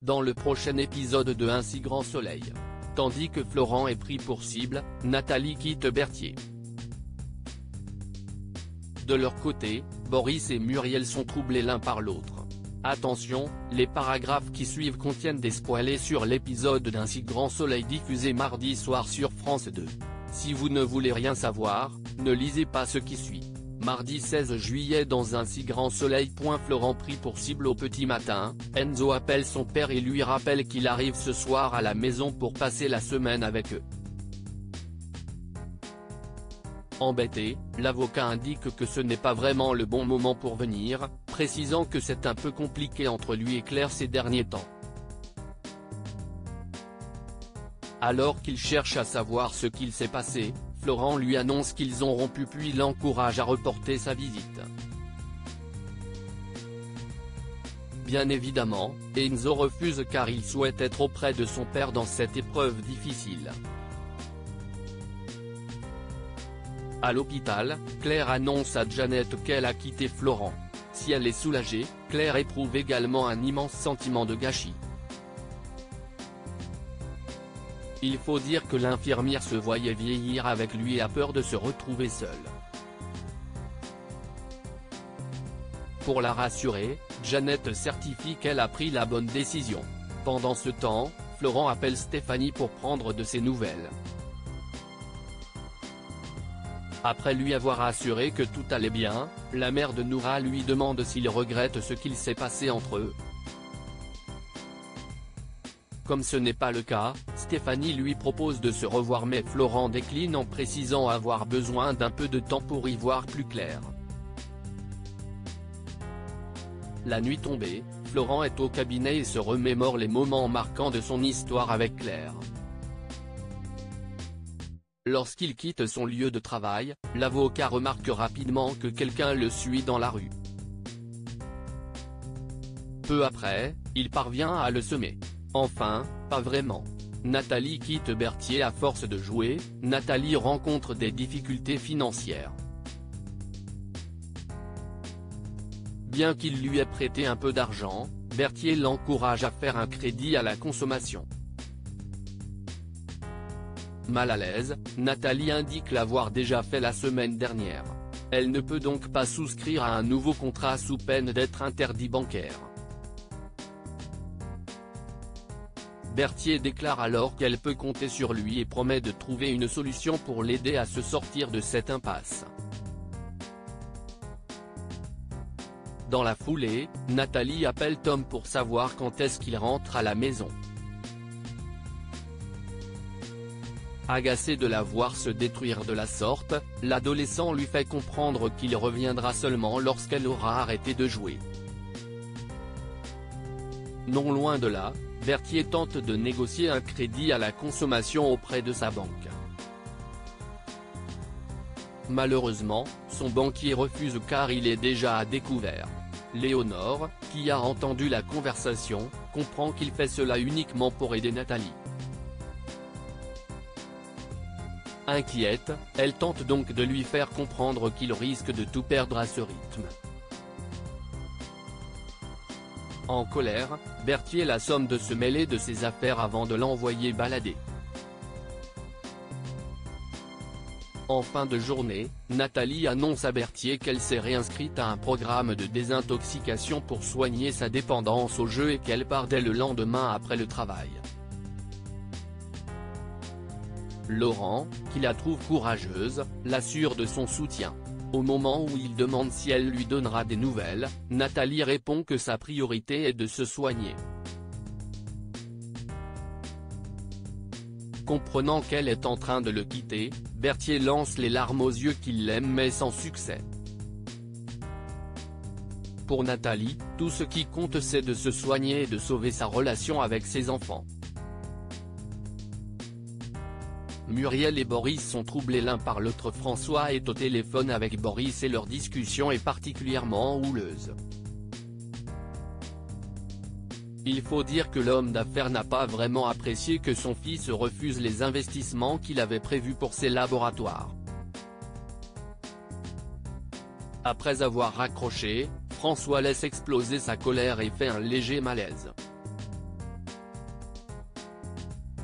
dans le prochain épisode de Un si grand soleil. Tandis que Florent est pris pour cible, Nathalie quitte Berthier. De leur côté, Boris et Muriel sont troublés l'un par l'autre. Attention, les paragraphes qui suivent contiennent des spoilers sur l'épisode d'Un si grand soleil diffusé mardi soir sur France 2. Si vous ne voulez rien savoir, ne lisez pas ce qui suit. Mardi 16 juillet dans Un si grand soleil. Florent pris pour cible au petit matin, Enzo appelle son père et lui rappelle qu'il arrive ce soir à la maison pour passer la semaine avec eux. Embêté, l'avocat indique que ce n'est pas vraiment le bon moment pour venir, précisant que c'est un peu compliqué entre lui et Claire ces derniers temps. Alors qu'il cherche à savoir ce qu'il s'est passé, Florent lui annonce qu'ils ont rompu puis l'encourage à reporter sa visite. Bien évidemment, Enzo refuse car il souhaite être auprès de son père dans cette épreuve difficile. À l'hôpital, Claire annonce à Janet qu'elle a quitté Florent. Si elle est soulagée, Claire éprouve également un immense sentiment de gâchis. Il faut dire que l'infirmière se voyait vieillir avec lui et a peur de se retrouver seule. Pour la rassurer, Janet certifie qu'elle a pris la bonne décision. Pendant ce temps, Florent appelle Stéphanie pour prendre de ses nouvelles. Après lui avoir assuré que tout allait bien, la mère de Noura lui demande s'il regrette ce qu'il s'est passé entre eux. Comme ce n'est pas le cas, Stéphanie lui propose de se revoir mais Florent décline en précisant avoir besoin d'un peu de temps pour y voir plus clair. La nuit tombée, Florent est au cabinet et se remémore les moments marquants de son histoire avec Claire. Lorsqu'il quitte son lieu de travail, l'avocat remarque rapidement que quelqu'un le suit dans la rue. Peu après, il parvient à le semer. Enfin, pas vraiment. Nathalie quitte Berthier à force de jouer, Nathalie rencontre des difficultés financières. Bien qu'il lui ait prêté un peu d'argent, Berthier l'encourage à faire un crédit à la consommation. Mal à l'aise, Nathalie indique l'avoir déjà fait la semaine dernière. Elle ne peut donc pas souscrire à un nouveau contrat sous peine d'être interdit bancaire. Berthier déclare alors qu'elle peut compter sur lui et promet de trouver une solution pour l'aider à se sortir de cette impasse. Dans la foulée, Nathalie appelle Tom pour savoir quand est-ce qu'il rentre à la maison. Agacé de la voir se détruire de la sorte, l'adolescent lui fait comprendre qu'il reviendra seulement lorsqu'elle aura arrêté de jouer. Non loin de là, Berthier tente de négocier un crédit à la consommation auprès de sa banque. Malheureusement, son banquier refuse car il est déjà à découvert. Léonore, qui a entendu la conversation, comprend qu'il fait cela uniquement pour aider Nathalie. Inquiète, elle tente donc de lui faire comprendre qu'il risque de tout perdre à ce rythme. En colère, Berthier la somme de se mêler de ses affaires avant de l'envoyer balader. En fin de journée, Nathalie annonce à Berthier qu'elle s'est réinscrite à un programme de désintoxication pour soigner sa dépendance au jeu et qu'elle part dès le lendemain après le travail. Laurent, qui la trouve courageuse, l'assure de son soutien. Au moment où il demande si elle lui donnera des nouvelles, Nathalie répond que sa priorité est de se soigner. Comprenant qu'elle est en train de le quitter, Berthier lance les larmes aux yeux qu'il l'aime mais sans succès. Pour Nathalie, tout ce qui compte c'est de se soigner et de sauver sa relation avec ses enfants. Muriel et Boris sont troublés l'un par l'autre. François est au téléphone avec Boris et leur discussion est particulièrement houleuse. Il faut dire que l'homme d'affaires n'a pas vraiment apprécié que son fils refuse les investissements qu'il avait prévus pour ses laboratoires. Après avoir raccroché, François laisse exploser sa colère et fait un léger malaise.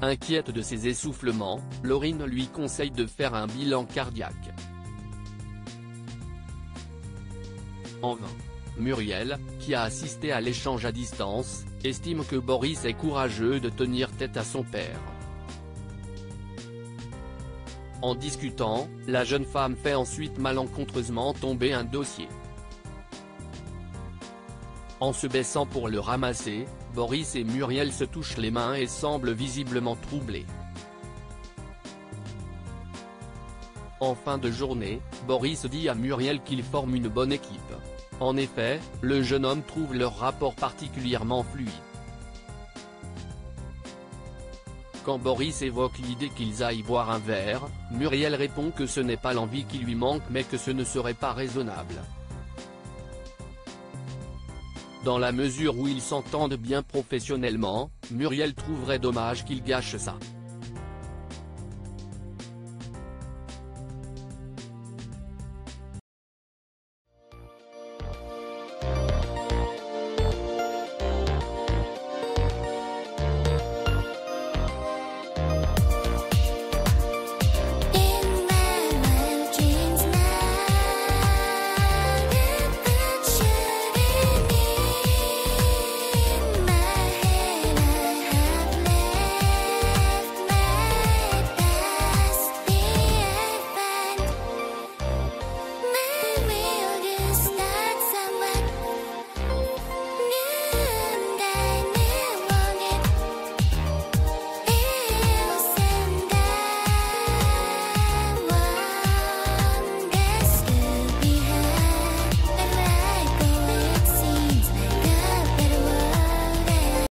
Inquiète de ses essoufflements, Laurine lui conseille de faire un bilan cardiaque. En vain. Muriel, qui a assisté à l'échange à distance, estime que Boris est courageux de tenir tête à son père. En discutant, la jeune femme fait ensuite malencontreusement tomber un dossier. En se baissant pour le ramasser, Boris et Muriel se touchent les mains et semblent visiblement troublés. En fin de journée, Boris dit à Muriel qu'ils forment une bonne équipe. En effet, le jeune homme trouve leur rapport particulièrement fluide. Quand Boris évoque l'idée qu'ils aillent boire un verre, Muriel répond que ce n'est pas l'envie qui lui manque mais que ce ne serait pas raisonnable. Dans la mesure où ils s'entendent bien professionnellement, Muriel trouverait dommage qu'il gâche ça.